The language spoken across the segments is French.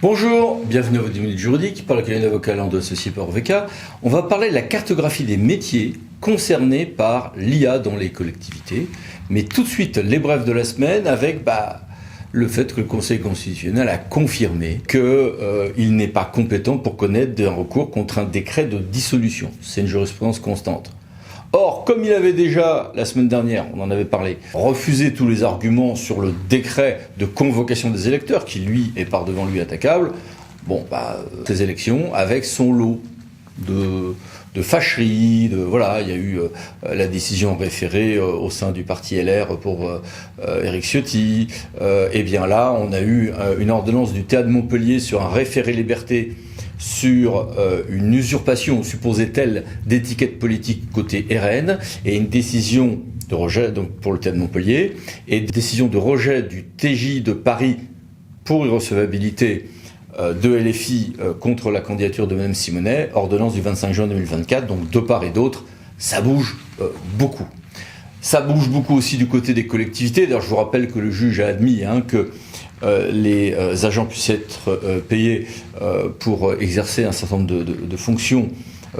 Bonjour, bienvenue à votre 10 minutes juridiques par le cabinet d'avocats Lando associé par OVK. On va parler de la cartographie des métiers concernés par l'IA dans les collectivités. Mais tout de suite, les brefs de la semaine avec le fait que le Conseil constitutionnel a confirmé qu'il n'est pas compétent pour connaître d'un recours contre un décret de dissolution. C'est une jurisprudence constante. Or, comme il avait déjà, la semaine dernière, on en avait parlé, refusé tous les arguments sur le décret de convocation des électeurs, qui lui est par devant lui attaquable, ces élections avec son lot de fâcheries, il y a eu la décision référée au sein du parti LR pour Éric Ciotti. Et bien là, on a eu une ordonnance du TA de Montpellier sur un référé liberté sur une usurpation, supposait-elle, d'étiquette politique côté RN, et une décision de rejet donc pour le TA de Montpellier, et une décision de rejet du TJ de Paris pour irrecevabilité de LFI contre la candidature de Mme Simonet, ordonnance du 25 juin 2024, donc de part et d'autre, ça bouge beaucoup. Ça bouge beaucoup aussi du côté des collectivités. D'ailleurs, je vous rappelle que le juge a admis que les agents puissent être payés pour exercer un certain nombre de fonctions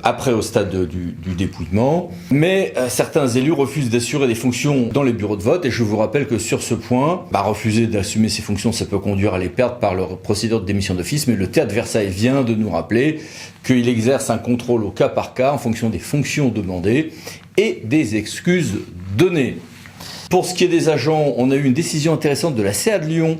après au stade du dépouillement. Mais certains élus refusent d'assurer des fonctions dans les bureaux de vote. Et je vous rappelle que sur ce point, refuser d'assumer ces fonctions, ça peut conduire à les perdre par leur procédure de démission d'office. Mais le théâtre de Versailles vient de nous rappeler qu'il exerce un contrôle au cas par cas en fonction des fonctions demandées et des excuses données. Pour ce qui est des agents, on a eu une décision intéressante de la CA de Lyon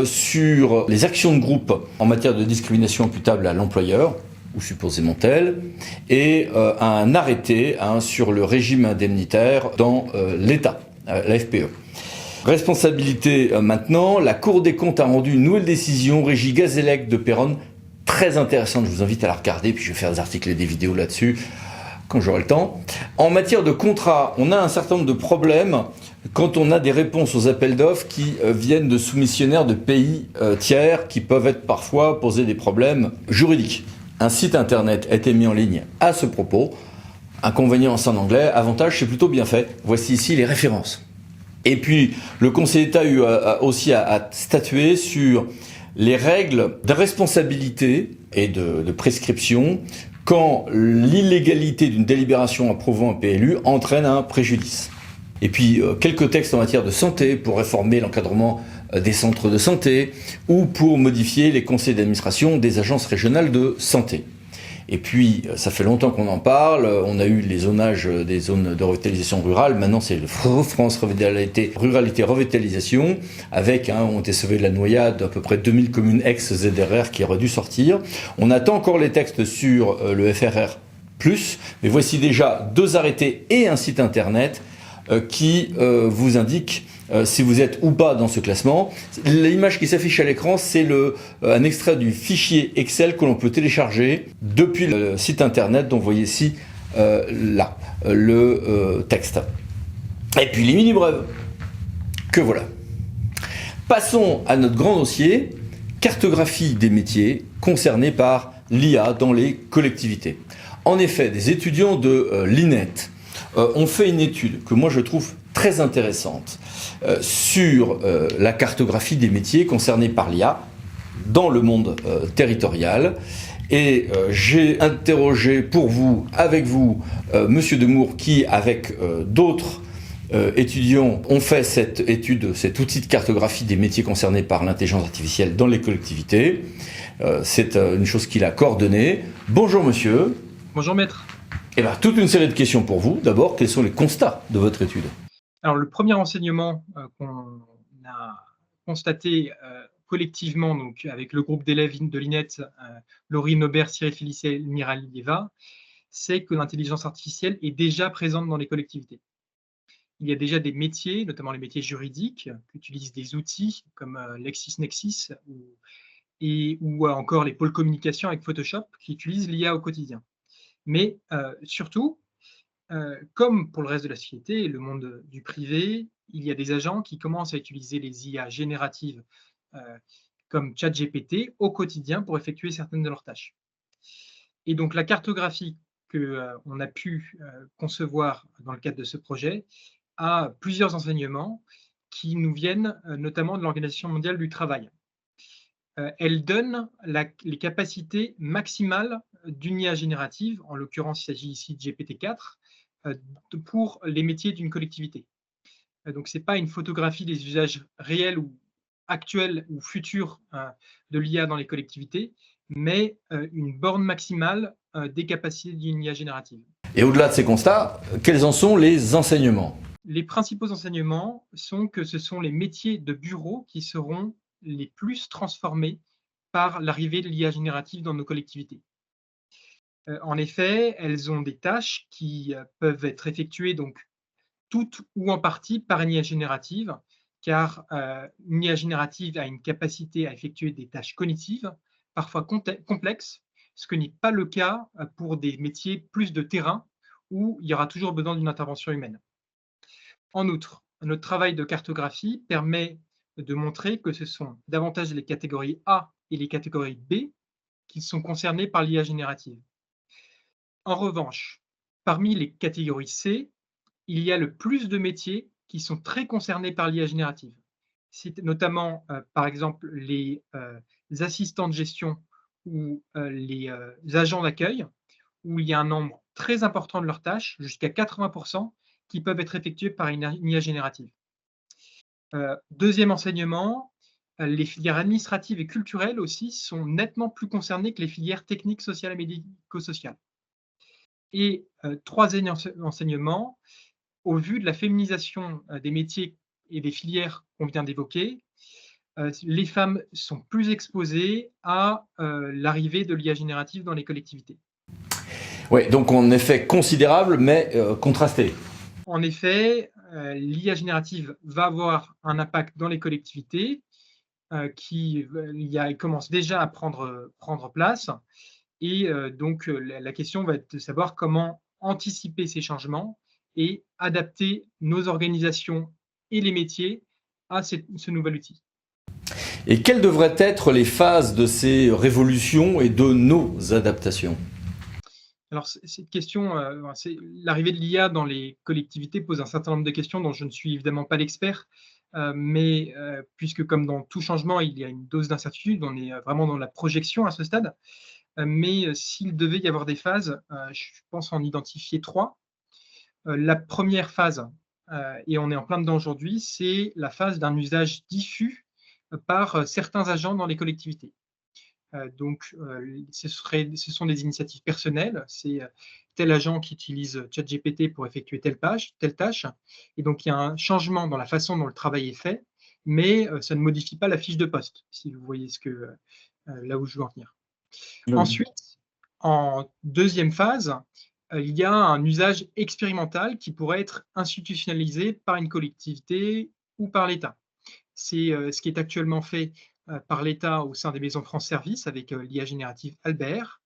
sur les actions de groupe en matière de discrimination imputable à l'employeur, ou supposément tel, et un arrêté sur le régime indemnitaire dans l'État, la FPE. Responsabilité maintenant, la Cour des comptes a rendu une nouvelle décision, régie Gazélec de Péronne, très intéressante, je vous invite à la regarder, puis je vais faire des articles et des vidéos là-dessus, quand j'aurai le temps. En matière de contrat, on a un certain nombre de problèmes quand on a des réponses aux appels d'offres qui viennent de soumissionnaires de pays tiers qui peuvent être parfois poser des problèmes juridiques. Un site internet a été mis en ligne à ce propos. Inconvénient, c'est en anglais. Avantage, c'est plutôt bien fait. Voici ici les références. Et puis, le Conseil d'État a eu aussi à statuer sur les règles de responsabilité et de prescription quand l'illégalité d'une délibération approuvant un PLU entraîne un préjudice. Et puis, quelques textes en matière de santé pour réformer l'encadrement des centres de santé ou pour modifier les conseils d'administration des agences régionales de santé. Et puis, ça fait longtemps qu'on en parle, on a eu les zonages des zones de revitalisation rurale, maintenant c'est le France Ruralité Revitalisation, avec, ont été sauvés de la noyade, à peu près 2000 communes ex-ZRR qui auraient dû sortir. On attend encore les textes sur le FRR+, mais voici déjà 2 arrêtés et un site internet qui vous indiquent si vous êtes ou pas dans ce classement. L'image qui s'affiche à l'écran, c'est un extrait du fichier Excel que l'on peut télécharger depuis le site internet dont vous voyez ici le texte. Et puis les mini-brèves, que voilà. Passons à notre grand dossier, cartographie des métiers concernés par l'IA dans les collectivités. En effet, des étudiants de l'INET ont fait une étude que moi je trouve très intéressante sur la cartographie des métiers concernés par l'IA dans le monde territorial. Et j'ai interrogé avec vous, Monsieur Demour, qui avec d'autres étudiants ont fait cette étude, cet outil de cartographie des métiers concernés par l'intelligence artificielle dans les collectivités. C'est une chose qu'il a coordonnée. Bonjour monsieur. Bonjour maître. Et toute une série de questions pour vous. D'abord, quels sont les constats de votre étude ? Alors, le premier enseignement qu'on a constaté collectivement, donc avec le groupe d'élèves de l'INET, Laurine Aubert, Cyril Félicet, Miralieva, c'est que l'intelligence artificielle est déjà présente dans les collectivités. Il y a déjà des métiers, notamment les métiers juridiques, qui utilisent des outils comme LexisNexis ou encore les pôles communication avec Photoshop, qui utilisent l'IA au quotidien. Mais surtout, comme pour le reste de la société et le monde du privé, il y a des agents qui commencent à utiliser les IA génératives comme ChatGPT au quotidien pour effectuer certaines de leurs tâches. Et donc la cartographie qu'on a pu concevoir dans le cadre de ce projet a plusieurs enseignements qui nous viennent notamment de l'Organisation mondiale du travail. elle donne les capacités maximales d'une IA générative, en l'occurrence il s'agit ici de GPT-4, pour les métiers d'une collectivité. Donc ce n'est pas une photographie des usages réels ou actuels ou futurs de l'IA dans les collectivités, mais une borne maximale des capacités d'une IA générative. Et au-delà de ces constats, quels en sont les enseignements? Les principaux enseignements sont que ce sont les métiers de bureau qui seront les plus transformés par l'arrivée de l'IA générative dans nos collectivités. En effet, elles ont des tâches qui peuvent être effectuées donc toutes ou en partie par une IA générative, car une IA générative a une capacité à effectuer des tâches cognitives, parfois complexes, ce que n'est pas le cas pour des métiers plus de terrain, où il y aura toujours besoin d'une intervention humaine. En outre, notre travail de cartographie permet de montrer que ce sont davantage les catégories A et les catégories B qui sont concernées par l'IA générative. En revanche, parmi les catégories C, il y a le plus de métiers qui sont très concernés par l'IA générative. C'est notamment, par exemple, les assistants de gestion ou les agents d'accueil, où il y a un nombre très important de leurs tâches, jusqu'à 80%, qui peuvent être effectuées par une IA générative. Deuxième enseignement, les filières administratives et culturelles aussi sont nettement plus concernées que les filières techniques, sociales et médico-sociales. Et troisième enseignement, au vu de la féminisation des métiers et des filières qu'on vient d'évoquer, les femmes sont plus exposées à l'arrivée de l'IA générative dans les collectivités. Oui, donc en effet considérable, mais contrasté. En effet, l'IA générative va avoir un impact dans les collectivités qui commence déjà à prendre place. Et donc, la question va être de savoir comment anticiper ces changements et adapter nos organisations et les métiers à ce nouvel outil. Et quelles devraient être les phases de ces révolutions et de nos adaptations? Alors, cette question, l'arrivée de l'IA dans les collectivités pose un certain nombre de questions dont je ne suis évidemment pas l'expert, mais puisque comme dans tout changement, il y a une dose d'incertitude, on est vraiment dans la projection à ce stade. Mais s'il devait y avoir des phases, je pense en identifier 3. La première phase, et on est en plein dedans aujourd'hui, c'est la phase d'un usage diffus par certains agents dans les collectivités. Donc, ce sont des initiatives personnelles. C'est tel agent qui utilise ChatGPT pour effectuer telle tâche. Et donc, il y a un changement dans la façon dont le travail est fait, mais ça ne modifie pas la fiche de poste, si vous voyez là où je veux en venir. Oui. Ensuite, en deuxième phase, il y a un usage expérimental qui pourrait être institutionnalisé par une collectivité ou par l'État. C'est ce qui est actuellement fait par l'État au sein des maisons France Service avec l'IA générative Albert.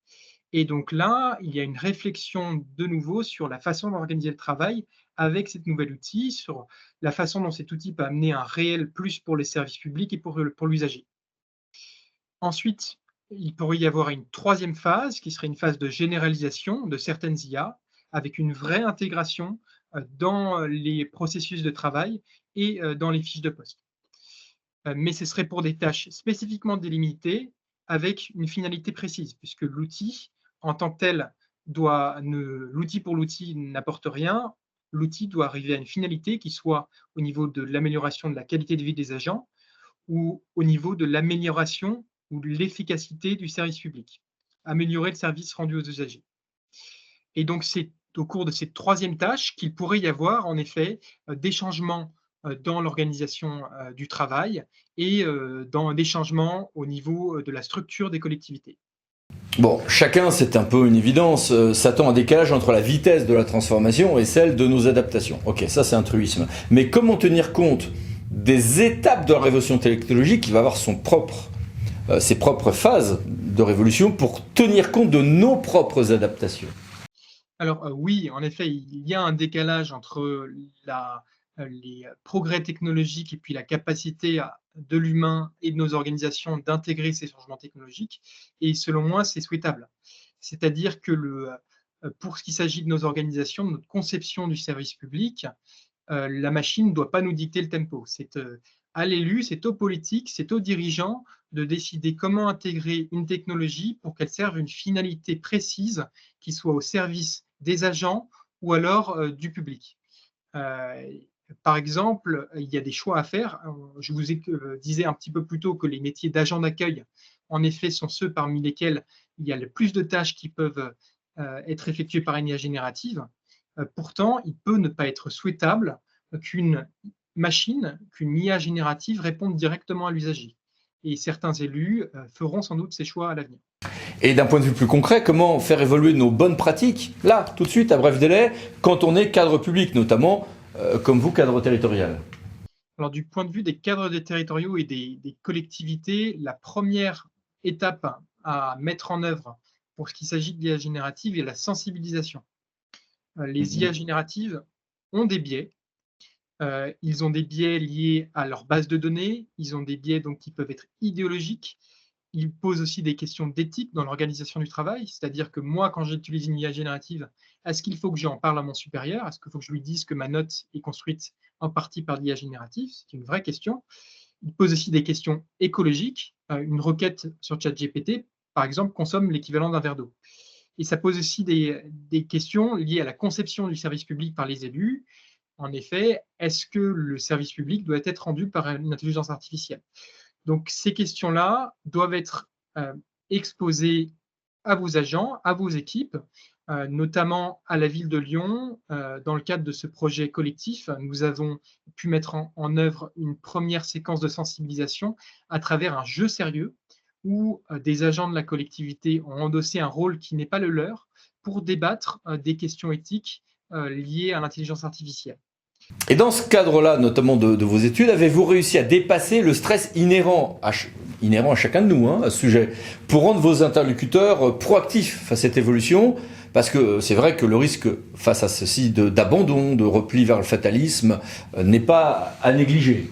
Et donc là, il y a une réflexion de nouveau sur la façon d'organiser le travail avec cet nouvel outil, sur la façon dont cet outil peut amener un réel plus pour les services publics et pour l'usager. Ensuite, il pourrait y avoir une troisième phase qui serait une phase de généralisation de certaines IA avec une vraie intégration dans les processus de travail et dans les fiches de poste. Mais ce serait pour des tâches spécifiquement délimitées avec une finalité précise, puisque l'outil en tant que tel l'outil pour l'outil n'apporte rien. L'outil doit arriver à une finalité qui soit au niveau de l'amélioration de la qualité de vie des agents ou au niveau de l'amélioration ou de l'efficacité du service public, améliorer le service rendu aux usagers. Et donc, c'est au cours de cette troisième tâche qu'il pourrait y avoir, en effet, des changements dans l'organisation du travail et dans des changements au niveau de la structure des collectivités. Bon, chacun, c'est un peu une évidence, s'attend à un décalage entre la vitesse de la transformation et celle de nos adaptations. Ok, ça c'est un truisme. Mais comment tenir compte des étapes de la révolution technologique qui va avoir ses propres phases de révolution pour tenir compte de nos propres adaptations? Alors oui, en effet, il y a un décalage entre les progrès technologiques et puis la capacité de l'humain et de nos organisations d'intégrer ces changements technologiques. Et selon moi, c'est souhaitable. C'est-à-dire que pour ce qui s'agit de nos organisations, de notre conception du service public, la machine ne doit pas nous dicter le tempo. C'est à l'élu, c'est aux politiques, c'est aux dirigeants de décider comment intégrer une technologie pour qu'elle serve une finalité précise qui soit au service des agents ou alors du public. Par exemple, il y a des choix à faire. Je vous disais un petit peu plus tôt que les métiers d'agent d'accueil, en effet, sont ceux parmi lesquels il y a le plus de tâches qui peuvent être effectuées par une IA générative. Pourtant, il peut ne pas être souhaitable qu'une IA générative réponde directement à l'usager. Et certains élus feront sans doute ces choix à l'avenir. Et d'un point de vue plus concret, comment faire évoluer nos bonnes pratiques, là, tout de suite, à bref délai, quand on est cadre public, notamment, comme vous, cadre territorial? Alors, du point de vue des cadres territoriaux et des collectivités, la première étape à mettre en œuvre pour ce qui s'agit de l'IA générative est la sensibilisation. Les IA génératives ont des biais. Ils ont des biais liés à leur base de données. Ils ont des biais donc, qui peuvent être idéologiques. Ils posent aussi des questions d'éthique dans l'organisation du travail. C'est-à-dire que moi, quand j'utilise une IA générative, est-ce qu'il faut que j'en parle à mon supérieur? Est-ce qu'il faut que je lui dise que ma note est construite en partie par l'IA générative? C'est une vraie question. Ils posent aussi des questions écologiques. Une requête sur ChatGPT, par exemple, consomme l'équivalent d'un verre d'eau. Et ça pose aussi des questions liées à la conception du service public par les élus. En effet, est-ce que le service public doit être rendu par une intelligence artificielle? Donc, ces questions-là doivent être exposées à vos agents, à vos équipes, notamment à la ville de Lyon. Dans le cadre de ce projet collectif, nous avons pu mettre en œuvre une première séquence de sensibilisation à travers un jeu sérieux où des agents de la collectivité ont endossé un rôle qui n'est pas le leur pour débattre des questions éthiques liées à l'intelligence artificielle. Et dans ce cadre-là, notamment de vos études, avez-vous réussi à dépasser le stress inhérent à chacun de nous, à ce sujet, pour rendre vos interlocuteurs proactifs face à cette évolution? Parce que c'est vrai que le risque face à ceci d'abandon, de repli vers le fatalisme, n'est pas à négliger.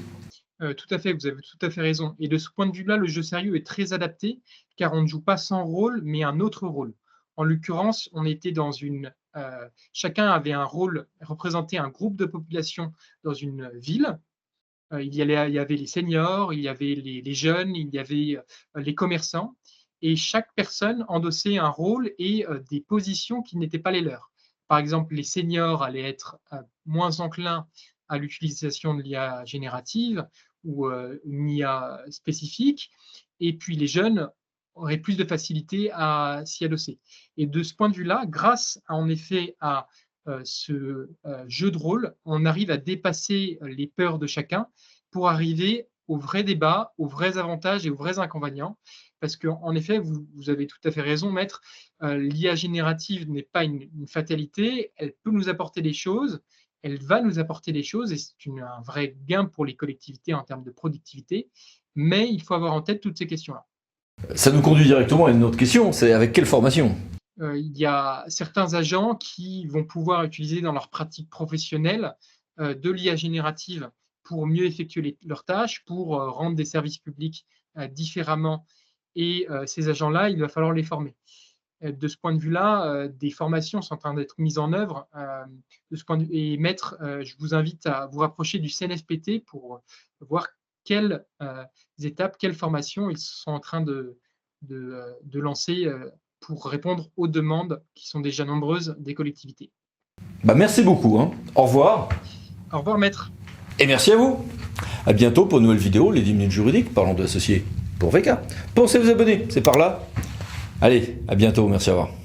Tout à fait, vous avez tout à fait raison. Et de ce point de vue-là, le jeu sérieux est très adapté, car on ne joue pas son rôle, mais un autre rôle. En l'occurrence, on était dans chacun avait un rôle, représentait un groupe de population dans une ville. Il y avait les seniors, il y avait les jeunes, il y avait les commerçants. Et chaque personne endossait un rôle et des positions qui n'étaient pas les leurs. Par exemple, les seniors allaient être moins enclins à l'utilisation de l'IA générative ou une IA spécifique. Et puis les jeunes auraient plus de facilité à s'y adosser. Et de ce point de vue-là, grâce en effet à ce jeu de rôle, on arrive à dépasser les peurs de chacun pour arriver au vrai débat, aux vrais avantages et aux vrais inconvénients. Parce qu'en effet, vous avez tout à fait raison, maître, l'IA générative n'est pas une fatalité, elle peut nous apporter des choses, elle va nous apporter des choses et c'est un vrai gain pour les collectivités en termes de productivité, mais il faut avoir en tête toutes ces questions-là. Ça nous conduit directement à une autre question, c'est avec quelle formation? Il y a certains agents qui vont pouvoir utiliser dans leur pratique professionnelle de l'IA générative pour mieux effectuer leurs tâches, pour rendre des services publics différemment. Et ces agents-là, il va falloir les former. De ce point de vue-là, des formations sont en train d'être mises en œuvre. Et maître, je vous invite à vous rapprocher du CNFPT pour voir quelles étapes, quelles formations ils sont en train de lancer pour répondre aux demandes qui sont déjà nombreuses des collectivités. Merci beaucoup. Au revoir. Au revoir, maître. Et merci à vous. À bientôt pour une nouvelle vidéo, les 10 minutes juridiques, parlons de associés pour VK. Pensez à vous abonner, c'est par là. Allez, à bientôt, merci, au revoir.